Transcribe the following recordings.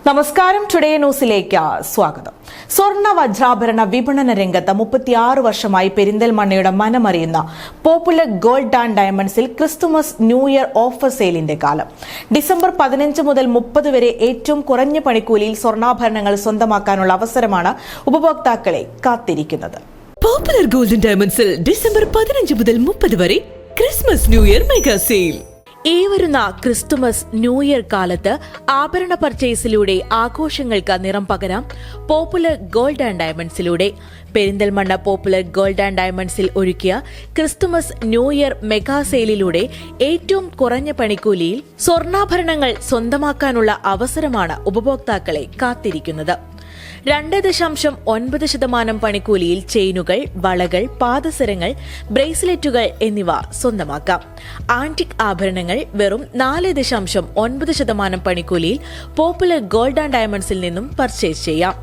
നമസ്കാരം. ടുഡേ ന്യൂസിലേക്ക് സ്വാഗതം. സ്വർണ്ണ വജ്രാഭരണ വിപണന രംഗത്ത് 36 വർഷമായി പെരിന്തൽമണ്ണയുടെ മനമറിയുന്ന പോപ്പുലർ ഗോൾഡ് ആൻഡ് ഡയമണ്ട്സിൽ ക്രിസ്തുമസ് ന്യൂ ഇയർ ഓഫർ സെയിലിന്റെ കാലം. ഡിസംബർ 15 മുതൽ 30 വരെ ഏറ്റവും കുറഞ്ഞ പണിക്കൂലിയിൽ സ്വർണ്ണാഭരണങ്ങൾ സ്വന്തമാക്കാനുള്ള അവസരമാണ് ഉപഭോക്താക്കളെ കാത്തിരിക്കുന്നത്. പോപ്പുലർ ഗോൾഡ് ആൻഡ് ഡയമണ്ട്സിൽ ഡിസംബർ 15 മുതൽ 30 വരെ Christmas new year mega sale. ഈ വരുന്ന ക്രിസ്തുമസ് ന്യൂ ഇയർ കാലത്ത് ആഭരണ പർച്ചേസിലൂടെ ആഘോഷങ്ങൾക്ക് നിറം പകരാം പോപ്പുലർ ഗോൾഡ് ആൻഡ് ഡയമണ്ട്സിലൂടെ. പെരിന്തൽമണ്ണ പോപ്പുലർ ഗോൾഡ് ആൻഡ് ഡയമണ്ട്സിൽ ഒരുക്കിയ ക്രിസ്തുമസ് ന്യൂ ഇയർ മെഗാ സെയിലിലൂടെ ഏറ്റവും കുറഞ്ഞ പണിക്കൂലിയിൽ സ്വർണ്ണാഭരണങ്ങൾ സ്വന്തമാക്കാനുള്ള അവസരമാണ് ഉപഭോക്താക്കളെ കാത്തിരിക്കുന്നത്. 2.9% പണിക്കൂലിയിൽ ചെയിനുകൾ, വളകൾ, പാദസരങ്ങൾ, ബ്രേസ്ലെറ്റുകൾ എന്നിവ സ്വന്തമാക്കാം. ആന്റിക് ആഭരണങ്ങൾ വെറും 4.9% പണിക്കൂലിയിൽ പോപ്പുലർ ഗോൾഡ് ആൻഡ് ഡയമണ്ട്സിൽ നിന്നും പർച്ചേസ് ചെയ്യാം.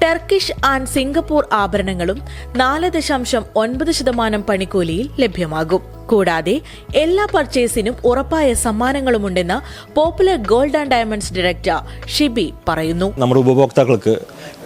ടർക്കിഷ് ആൻഡ് സിംഗപ്പൂർ ആഭരണങ്ങളും 4.9% പണിക്കൂലിയിൽ ലഭ്യമാകും. കൂടാതെ എല്ലാ പർച്ചേസിനും ഉറപ്പായ സമ്മാനങ്ങളുമുണ്ടെന്ന് popular gold and diamonds director Shibi പറയുന്നു. നമ്മുടെ ഉപഭോക്താക്കൾക്ക്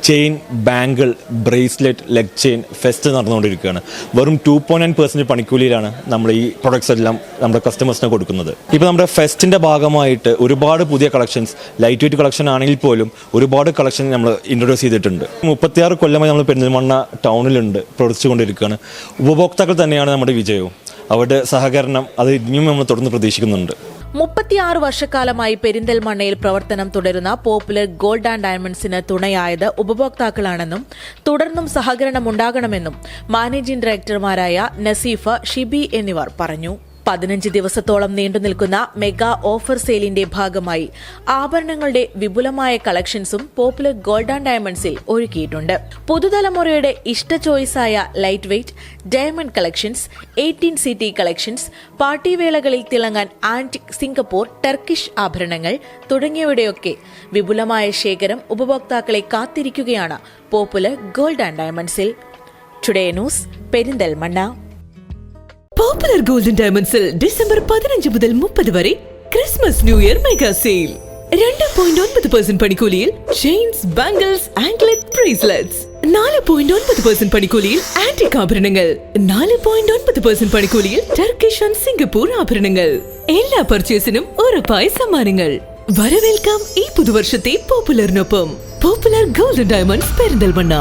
chain, bangle, bracelet, leg chain fest നടന്നുകൊണ്ടിരിക്കുകയാണ്. വെറും 2.9% പണിക്കൂലിയിലാണ് നമ്മൾ ഈ പ്രൊഡക്ട്സ് എല്ലാം നമ്മുടെ കസ്റ്റമേഴ്സിന് കൊടുക്കുന്നത്. ഇപ്പോൾ നമ്മുടെ ഫെസ്റ്റിന്റെ ഭാഗമായിട്ട് ഒരുപാട് പുതിയ കളക്ഷൻസ്, ലൈറ്റ് വെയിറ്റ് കളക്ഷൻ ആണെങ്കിൽ പോലും ഒരുപാട് കളക്ഷൻ നമ്മൾ ഇൻട്രൊഡ്യൂസ് ചെയ്തിട്ടുണ്ട്. 36 കൊല്ലമായി നമ്മൾ പെരിന്തൽമണ്ണ ടൗണിലുണ്ട്, പ്രവർത്തിച്ചുകൊണ്ടിരിക്കുകയാണ്. ഉപഭോക്താക്കൾ തന്നെയാണ് നമ്മുടെ വിജയവും. അവരുടെ സഹകരണം അത് ഇനിയും നമ്മൾ തുടർന്ന് പ്രതീക്ഷിക്കുന്നുണ്ട്. 36 വർഷക്കാലമായി പെരിന്തൽമണ്ണയിൽ പ്രവർത്തനം തുടരുന്ന പോപ്പുലർ ഗോൾഡ് ആൻഡ് ഡയമണ്ട്സിന് തുണയായത് ഉപഭോക്താക്കളാണെന്നും തുടർന്നും സഹകരണമുണ്ടാകണമെന്നും മാനേജിംഗ് ഡയറക്ടർമാരായ നസീഫ, ഷിബി എന്നിവർ പറഞ്ഞു. 15 ദിവസത്തോളം നീണ്ടുനിൽക്കുന്ന മെഗാ ഓഫർ സെയിലിന്റെ ഭാഗമായി ആഭരണങ്ങളുടെ വിപുലമായ കളക്ഷൻസും പോപ്പുലർ ഗോൾഡ് ആൻഡ് ഡയമണ്ട്സിൽ ഒരുക്കിയിട്ടുണ്ട്. പുതുതലമുറയുടെ ഇഷ്ട ചോയ്സായ light weight diamond collections, 18CT collections, party വേളകളിൽ തിളങ്ങാൻ ആന്റിക് സിംഗപ്പൂർ, ടർക്കിഷ് ആഭരണങ്ങൾ തുടങ്ങിയവയുടെയൊക്കെ വിപുലമായ ശേഖരം ഉപഭോക്താക്കളെ കാത്തിരിക്കുകയാണ് പോപ്പുലർ ഗോൾഡ് ആൻഡ് ഡയമണ്ട്സിൽ. Today news, Perinthalmanna. Popular gold and ഡയമണ്ട്സിൽ ഡിസംബർ 15 മുതൽ 30 വരെ Christmas new year mega sale. 2.9% പണിക്കൂലിയിൽ ചെയിൻസ്, ബാംഗിൾസ്, ആംക്ലെറ്റ്, ബ്രേസ്ലെറ്റ്സ്. 4.9% പണിക്കൂലിയിൽ ആന്റിക് ആഭരണങ്ങൾ. 4.9% പണിക്കൂലിയിൽ ടർക്കിഷ് ആൻഡ് സിംഗപ്പൂർ ആഭരണങ്ങൾ. എല്ലാ പർച്ചേസിനും ഉറപ്പായ സമ്മാനങ്ങൾ. വരവേൽക്കാം ഈ പുതുവർഷത്തെ പോപ്പുലറിനൊപ്പം. Popular gold and diamonds, Perinthalmanna.